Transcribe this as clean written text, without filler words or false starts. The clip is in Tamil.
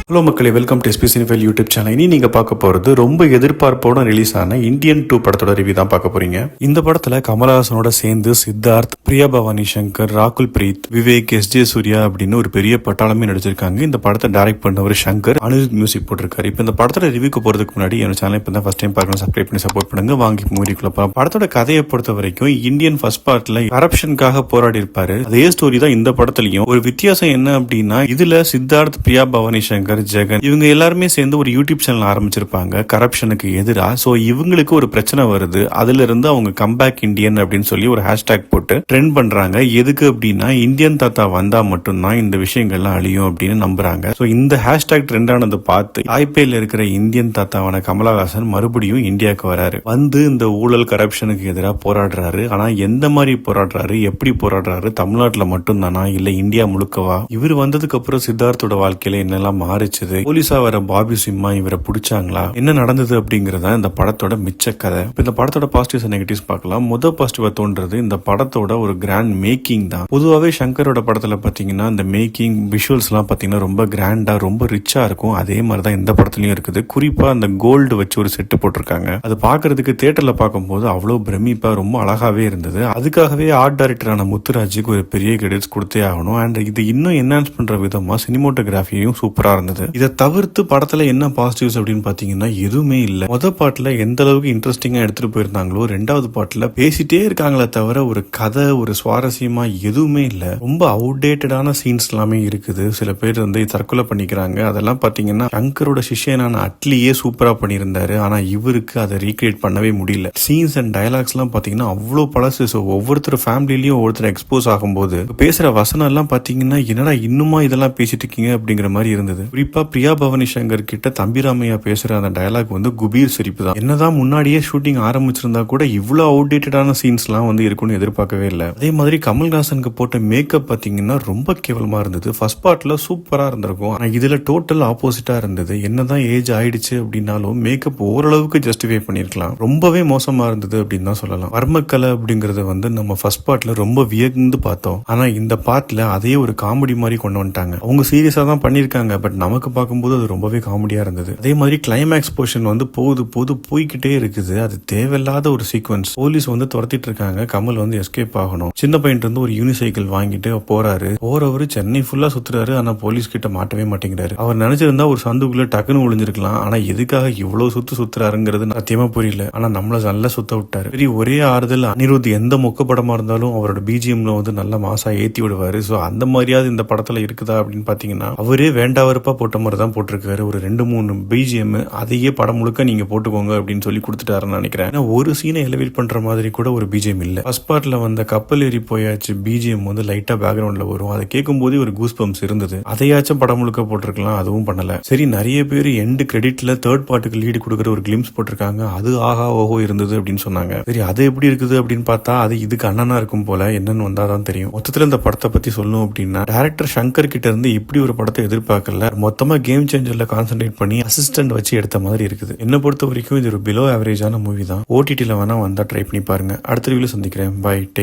ஹலோ மக்களே, welcome to SP cinephile YouTube channel. இனி நீங்க பார்க்க போறது ரொம்ப எதிர்பார்ப்போட ரிலீஸ் ஆன இந்தியன் 2 படத்தோட ரிவ்யூ தான் பார்க்க போறீங்க. இந்த படத்துல கமலஹாசனோட சேர்ந்து சித்தார்த், பிரியா பவானி சங்கர், ராகுல் பிரீத், விவேக், எஸ்.ஜே. சூர்யா அப்படின்னு ஒரு பெரிய பட்டாளமே நடிச்சிருக்காங்க. இந்த படத்தை டைரக்ட் பண்ணவர் சங்கர், அனிருத் மியூசிக் போட்டிருக்காரு. இப்போ இந்த படத்தோட ரிவ்யூக்கு போறதுக்கு முன்னாடி என்னோட சேனல் இப்போ தான் ஃபர்ஸ்ட் டைம் பார்க்கணும், சப்ஸ்கிரைப் பண்ணி சப்போர்ட் பண்ணுங்க. வாங்கி மூவிக்குள்ள போலாம். படத்தோட கதையை பொறுத்த வரைக்கும் இந்தியன் ஃபர்ஸ்ட் பார்ட்ல கரப்ஷனுக்காக போராடி இருப்பாரு. அதே ஸ்டோரி தான் இந்த படத்துலயும். ஒரு வித்தியாசம் என்ன அப்படின்னா, இதுல சித்தார்த், பிரியா பவானி சங்கர், ஜெகன் இவங்க எல்லாருமே சேர்ந்து ஒரு யூடியூப் சேனல் ஆரம்பிச்சிருப்பாங்க கரப்ஷனுக்கு எதிராக. சோ இவங்களுக்கு ஒரு பிரச்சனை வருது. அதுல இருந்து அவங்க கம்பேக் இந்தியன் அப்படின்னு சொல்லி ஒரு ஹேஷ்டாக் போட்டு ட்ரெண்ட் பண்றாங்க. எதுக்கு அப்படின்னா, இந்தியன் தாத்தா வந்தா மட்டும்தான் இந்த விஷயங்கள்லாம் அழியும் அப்படின்னு நம்புறாங்க. சோ இந்த ஹேஷ்டாக் ட்ரெண்ட் ஆனதை பார்த்து ஐபிஎல் இருக்கிற இந்தியன் தாத்தாவான கமலஹாசன் மறுபடியும் இந்தியாவுக்கு வராரு. வந்து இந்த ஊழல் கரப்ஷனுக்கு எதிராக போராடுறாரு. ஆனா எந்த மாதிரி போராடுறாரு, எப்படி போராடுறாரு, தமிழ்நாட்டுல மட்டும் தானா இல்ல இந்தியா முழுக்கவா? இவர் வந்ததுக்கு அப்புறம் சித்தார்த்தோட வாழ்க்கையில என்னெல்லாம் மாறிச்சு, போலீஸா வர பாபி சிம்மா இவரை பிடிச்சாங்களா, என்ன நடந்தது அப்படிங்கறத இந்த படத்தோட மிச்ச கதை. இந்த படத்தோட பாசிட்டிவ்ஸ் நெகட்டிவ்ஸ் பார்க்கலாம். முதல் பாசிட்டிவா தோன்றது இந்த படத்தோட ஒரு கிராண்ட் மேக்கிங் தான். பொதுவாகவே சங்கரோட படத்துல பாத்தீங்கன்னா இந்த மேக்கிங் விஷுவல்ஸ் எல்லாம் பாத்தீங்கன்னா ரொம்ப கிராண்டா, ரொம்ப ரிச்சா இருக்கும். அதே மாதிரிதான் இந்த படத்துலயும் இருக்குது. குறிப்பா அந்த கோல்டு வச்சு ஒரு செட்டு போட்டிருக்காங்க. அது பாக்குறதுக்கு தியேட்டர்ல பார்க்கும்போது அவ்வளவு பிரமிப்பா ரொம்ப அழகாவே இருந்தது. அதுக்காகவே ஆர்ட் டைரக்டரான முத்துராஜுக்கு ஒரு பெரிய கிரெடிட்ஸ் கொடுத்தே ஆகணும். அண்ட் இது இன்னும் என்ஹான்ஸ் பண்ற விதமா சினிமோட்டோகிராஃபியும் சூப்பரா இருந்தது. இதை தவிர்த்து படத்துல என்ன பாசிட்டிவ்ஸ் அப்படின்னு பாத்தீங்கன்னா எதுவுமே இல்ல. முதல் பாட்டுல எந்த அளவுக்கு இன்ட்ரெஸ்டிங்கா எடுத்துட்டு போயிருந்தாங்களோ, ரெண்டாவது பாட்டுல பேசிட்டே இருக்காங்களே தவிர ஒரு கதை, ஒரு சுவாரஸ்யமா எதுவுமே இல்ல. ரொம்ப அவுடேட்டடான சீன்ஸ் எல்லாமே இருக்குது. சில பேர் வந்து தற்கொலை பண்ணிக்கிறாங்க. அதெல்லாம் பாத்தீங்கன்னா சங்கரோட சிஷ்யனான அட்லியே சூப்பரா பண்ணியிருந்தாரு. ஆனா இவருக்கு அதை ரீக்ரியேட் பண்ணவே முடியல. சீன்ஸ் அண்ட் டயலாக்ஸ் எல்லாம் பாத்தீங்கன்னா அவ்வளவு பழசு. ஒவ்வொருத்தர் ஃபேமிலிலயும் ஒவ்வொருத்தர் எக்ஸ்போஸ் ஆகும்போது பேசுற வசனம் எல்லாம் பாத்தீங்கன்னா என்னடா இன்னுமா இதெல்லாம் பேசிட்டு இருக்கீங்க அப்படிங்கிற மாதிரி இருந்தது. குறிப்பா பிரியா பவானி சங்கர் கிட்ட தம்பிராமையா பேசுற அந்த டயலாக் வந்து குபீர் சிரிப்பு தான். என்னதான் முன்னாடியே ஷூட்டிங் ஆரம்பிச்சிருந்தா கூட இவ்வளவு அவுடேட்டடான சீன்ஸ் எல்லாம் வந்து இருக்கும்னு எதிர்பார்க்கவே இல்லை. அதே மாதிரி கமல்ஹாசனுக்கு போட்ட மேக்கப் பாத்தீங்கன்னா ரொம்ப கேவலமா இருந்தது. ஃபர்ஸ்ட் பார்ட்ல சூப்பரா இருந்திருக்கும். ஆனா இதுல டோட்டல் ஆப்போசிட்டா இருந்தது. என்னதான் ஏஜ் ஆயிடுச்சு அப்படின்னாலும் மேக்கப் ஓரளவுக்கு ஜஸ்டிஃபை பண்ணிருக்கலாம். ரொம்பவே மோசமா இருந்தது அப்படின்னு தான் சொல்லலாம். வர்மக்கலை அப்படிங்கறத வந்து நம்ம ஃபர்ஸ்ட் பார்ட்ல ரொம்ப வியந்து பார்த்தோம். ஆனா இந்த பார்ட்ல அதே ஒரு காமெடி மாதிரி கொண்டு வந்துட்டாங்க. அவங்க சீரியஸா தான் பண்ணிருக்காங்க. பட் நமக்கு பார்க்கும்போது அது ரொம்பவே காமெடியா இருந்தது. அதே மாதிரி கிளைமேக்ஸ் போர்ஷன் வந்து போய்கிட்டே இருக்குது. அது தேவையில்லாத ஒரு சீக்வன்ஸ். போலீஸ் வந்து துரத்திட்டு இருக்காங்க. கமல் வந்து எஸ்கேப் ஆகணும். சின்ன பையன் இருந்து ஒரு யூனிசைக்கிள் வாங்கிட்டு போறாரு. போறவரு சென்னை ஃபுல்லா சுத்துறாரு. ஆனா போலீஸ் கிட்ட மாட்டவே மாட்டேங்கிறாரு. அவர் நினைச்சிருந்தா ஒரு சந்துக்குள்ள டக்குன்னு ஒளிஞ்சிருக்கலாம். ஆனா எதுக்காக இவ்வளவு சுத்துறாருங்கிறது சத்தியமா புரியல. ஆனா நம்மள நல்லா சுத்த விட்டாரு. சரி, ஒரே ஆறுதல், அனிருத் எந்த மொக்க படமா இருந்தாலும் அவரோட பிஜிஎம்ல வந்து நல்ல மாசா ஏத்தி விடுவாரு. சோ அந்த மாதிரியாவது இந்த படத்துல இருக்குதா அப்படின்னு பாத்தீங்கன்னா அவரே வேண்டாவரப்பா போட்ட மாதிரி தான் போட்டிருக்காரு. ஒரு 2-3 பிஜிஎம் அதையே படம் முழுக்க நீங்க போட்டுக்கோங்க அப்படின்னு சொல்லி கொடுத்துட்டாருன்னு நினைக்கிறேன். ஒரு சீனை எலிவேட் பண்ற மாதிரி கூட ஒரு பிஜிஎம் இல்ல. ஃபர்ஸ்ட் பார்ட்ல வந்த கப்பல் ஏறி போயாச்சு பிஜிஎம் வந்து லைட்டா பேக்ரவுண்ட்ல வரும். அதை கேட்கும் போதே ஒரு கூஸ் பம்ப்ஸ் இருந்தது. அதையாச்சும் படம் முழுக்க போட்டிருக்கலாம். அதுவும் பண்ணல. சரி, நிறைய பேர் எண்ட் கிரெடிட்ல தேர்ட் பார்ட்டுக்கு லீடு கொடுக்குற ஒரு கிளிம்ஸ் போட்டிருக்காங்க. அது ஆஹா ஓஹோ இருந்தது அப்படின்னு சொன்னாங்க. சரி, அது எப்படி இருக்குது அப்படின்னு பார்த்தா அது இதுக்கு அண்ணனா இருக்கும் போல. என்னன்னு வந்தாதான் தெரியும். மொத்தத்துல இந்த படத்தை பத்தி சொல்லணும் அப்படின்னா, டைரக்டர் சங்கர் கிட்ட இருந்து இப்படி ஒரு படத்தை எதிர்பார்க்கல. மொத்தமா கேம் சேஞ்சர்ல கான்சென்ட்ரேட் பண்ணி அசிஸ்டன்ட் வச்சு எடுத்த மாதிரி இருக்குது. என்ன பொறுத்த வரைக்கும் இது ஒரு பிலோ ஆவரேஜான மூவி தான். ஓடிடில வேணா வந்தா ட்ரை பண்ணி பாருங்க. அடுத்த வீடியோல சந்திக்கிறேன். பை. டேக்